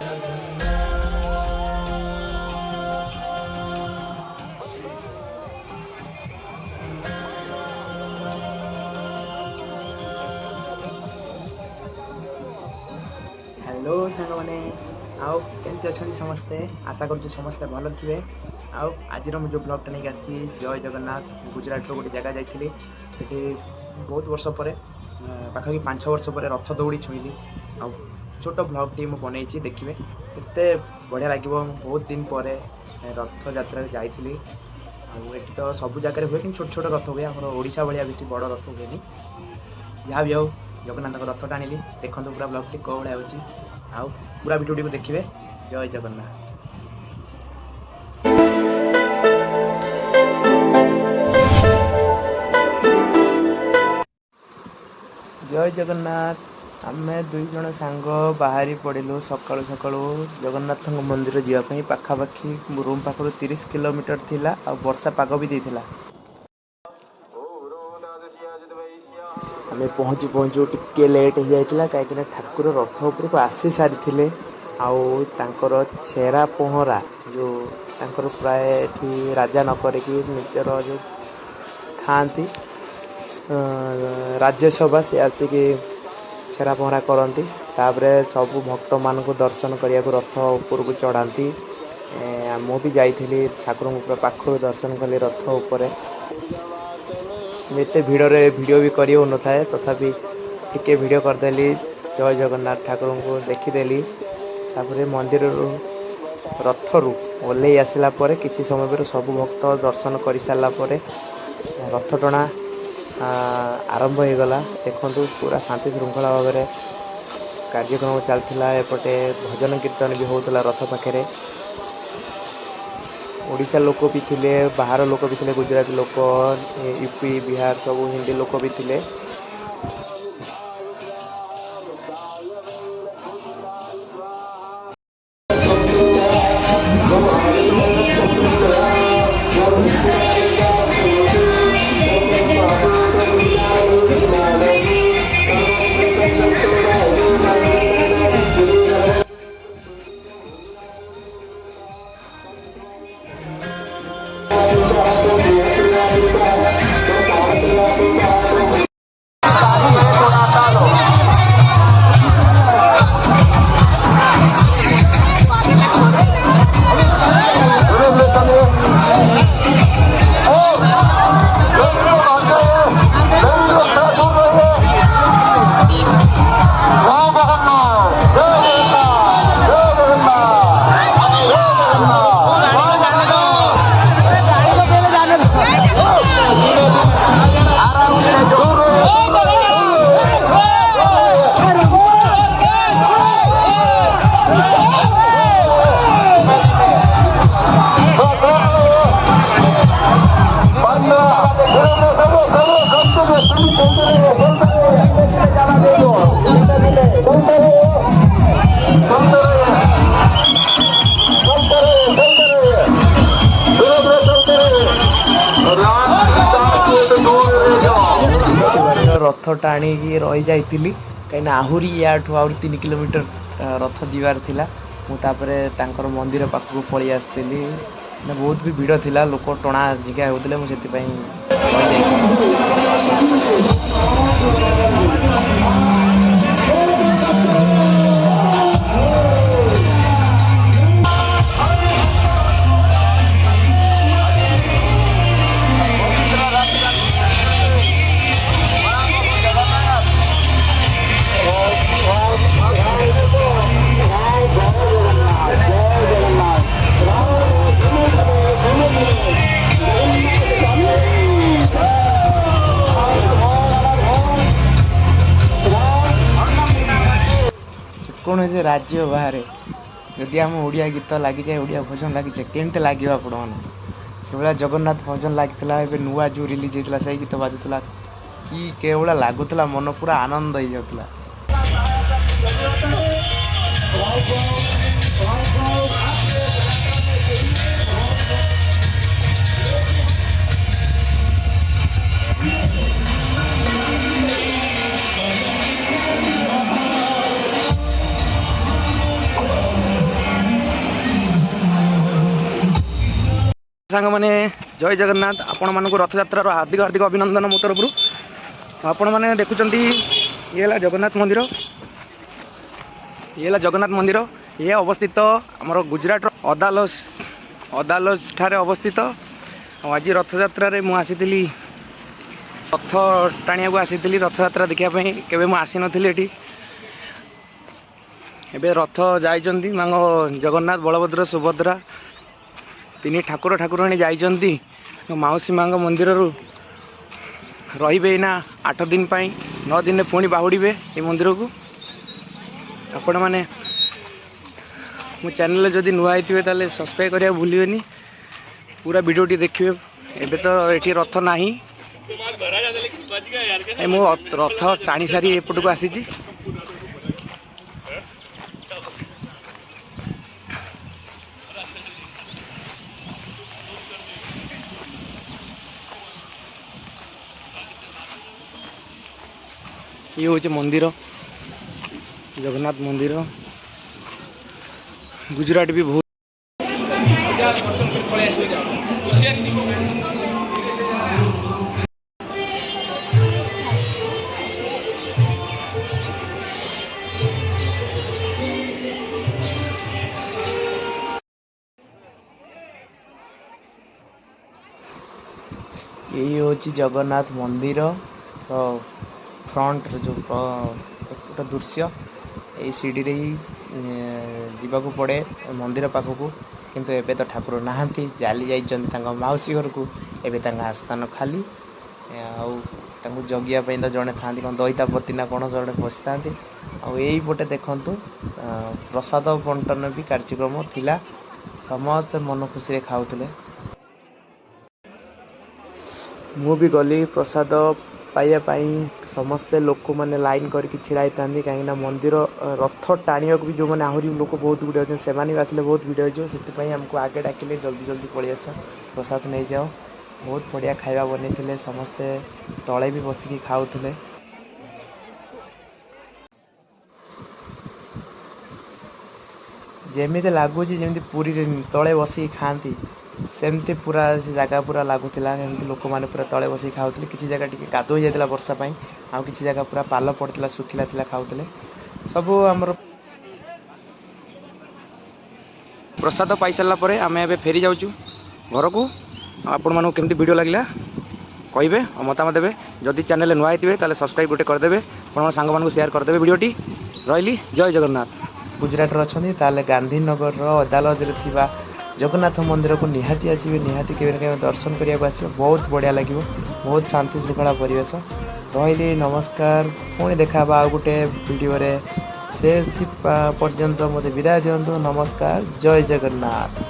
Hello सांग मैंने आउ केमती अच्छा समस्ते आशा कर समस्ते भल थे। आज जो ब्लॉगटा नहीं आसी जय जगन्नाथ गुजरात गोटे जगह जाइली से बहुत वर्ष पर पाखापी 5-6 वर्ष पर रथ दौड़ी छुईली आ छोट ब्लॉगटी मुझे बनई देखिए केते बढ़िया लगे। बहुत दिन पर रथ यात्रा जाइली आठी तो सब जगह हुए कि छोट छोट रथ हुए आम ओडिशा भाया बेसी बड़ रथ हुए जहाँ भी आउ जगन्नाथ रथ टाणिली देखो पूरा ब्लॉगटी कौ भाया हो पूरा भिडियो को देखिए। जय जगन्नाथ। जय जगन्नाथ। आमे 2 जण सांग बाहरी पड़िलु सकाळु सकाळु जगन्नाथ मंदिर जावाई पाखापाखि रूम पाखर 30 किलोमीटर थिला आ वर्षा पाग भी देथिला। आमे पहुँचू पहुँचू टिके लेट हो जाइतिला कहीं ठाकुर रथ उपरको आसी सारी आउ तांकर छेरा पहरा जो तांकर प्राय एठी राजा न करिकी निजर जो थांती राज्यसभा से आसिकी छेरा पहरा करती तापरे सब भक्त मान को दर्शन करने को रथ उपर को चढ़ाती। मुझे जाइली ठाकुर पाखु दर्शन कली रथ उपर एत भिड़ भिडियो भी करी हो न था तथापि टिके भिडियो करदेली जय जगन्नाथ ठाकुर को देखीदेली। तापर मंदिर रथरू ओल्लै आसला किसी समय पर सब भक्त दर्शन कर सारापर रथ टଣା आरंभ हो गला। देखु पूरा शांति श्रृंखला भाव में कार्यक्रम चलता एपटे भजन कीर्तन भी होता रथ पाखे। ओडिशा लोक भी थिले बाहर लोक भी थिले गुजराती लोक यूपी बिहार सब हिंदी लोक भी थिले। रथ टाणी रही जाइली कहीं आहरी या 3 किलोमीटर रथ जीवार थिला। मुझे तांकर मंदिर पाखक पलि आसती बहुत भी भिड़ थिला लोक टणा जिगा होते मुझे कौन से राज्य बाहर जदि आम ओडिया गीत लगी जाए ओडिया भजन लगी जाए केमती लगे आपण मैंने से भाया जगन्नाथ भजन लगी नुआ जो रिलीज होता से गीत बाजुला कि केवल लगुला मन पूरा आनंद हो जाता। सांग मैंने जय जगन्नाथ आपण मानक रथयात्रार हार्दिक हार्दिक अभिनंदन मो तरफ आपण मैंने देखुं ये जगन्नाथ मंदिर ये जगन्नाथ मंदिर ये अवस्थित आमर गुजरात अदालज ठारे अवस्थित आज रथयात्रा मुझी रथ टाणिया को आसी रथयात्रा देखापी केवे मुसी नी एबे रथ जाइचंती मांग जगन्नाथ बलभद्र सुभद्रा तीन ठाकुर ठाकुराणी जाइचंती माउसी मांग मंदिर रही ना 8 दिन 9 दिन पुणी बाहुड़े ये मंदिर को आपण मैंने मो चैनल जदि नुआ होते ताले सब्सक्राइब करिया भूलिबेनी पूरा वीडियोटी देखिए। एबे तो ये रथ नाही मो रथ टाणी सारी एपट को आसी ये हूँ मंदिर जगन्नाथ मंदिर गुजरात भी बहुत ये हूँ जगन्नाथ मंदिर तो फ्रंट जो एक दृश्य ये सीढ़ी रे ही जीवाकू पड़े मंदिर पाखक किंतु एबे तो ठाकुर नहांती जाली जाइछन्ती तांका माउसी घर को एबे तांका आस्थान खाली आउ जगिया तो जड़े था कौन दईतापति ना कौन जड़े बसी था यही पटे देखु प्रसाद बंटन भी कार्यक्रम थिला समस्त मन खुशी रे खाऊले मु भी गली प्रसाद पाइबापी समस्ते लोक मैंने लाइन करके छिड़ाई था कहीं मंदिर रथ टाणिया भी जो मैंने आहरी लोक बहुत गुड़े अच्छे से आसिले बहुत भिड़ हो आमको आगे डाकिले जल्दी जल्दी पलि आस प्रसाद नहीं जाओ बहुत बढ़िया खाଇବା बनी समस्ते तले भी बसिकी खाऊले जमी लगुच जमी पुरी तले बसिकी खाती सेमती पूरा से जगह पूरा लगुला लोक मैंने पूरा तले बस खाऊले किसी जगह टी कादु हो जाता वर्षा आउ किसी जगह पूरा पाल पड़ता सुखिला खाऊले सब आमर प्रसाद पाई सारापर आम ए फेरी जाऊँ घर को आपण मानक केमती वीडियो लगे कहे मतामत देवे जदि चैनल नुआ होते सब्सक्राइब गोटे करदे आप सांग मानक शेयर करदे वीडियोटी रही जय जगन्नाथ गुजरात अच्छा गांधीनगर अदालज जगन्नाथ मंदिर को निहाती आसवे निहाती के दर्शन करने को आस बहुत बढ़िया लगे बहुत शांति श्रृंखला परिवेश रही नमस्कार पुणी देखा आ गोटे वीडियो से पर्यंत मत विदाय दिंतु नमस्कार जय जगन्नाथ।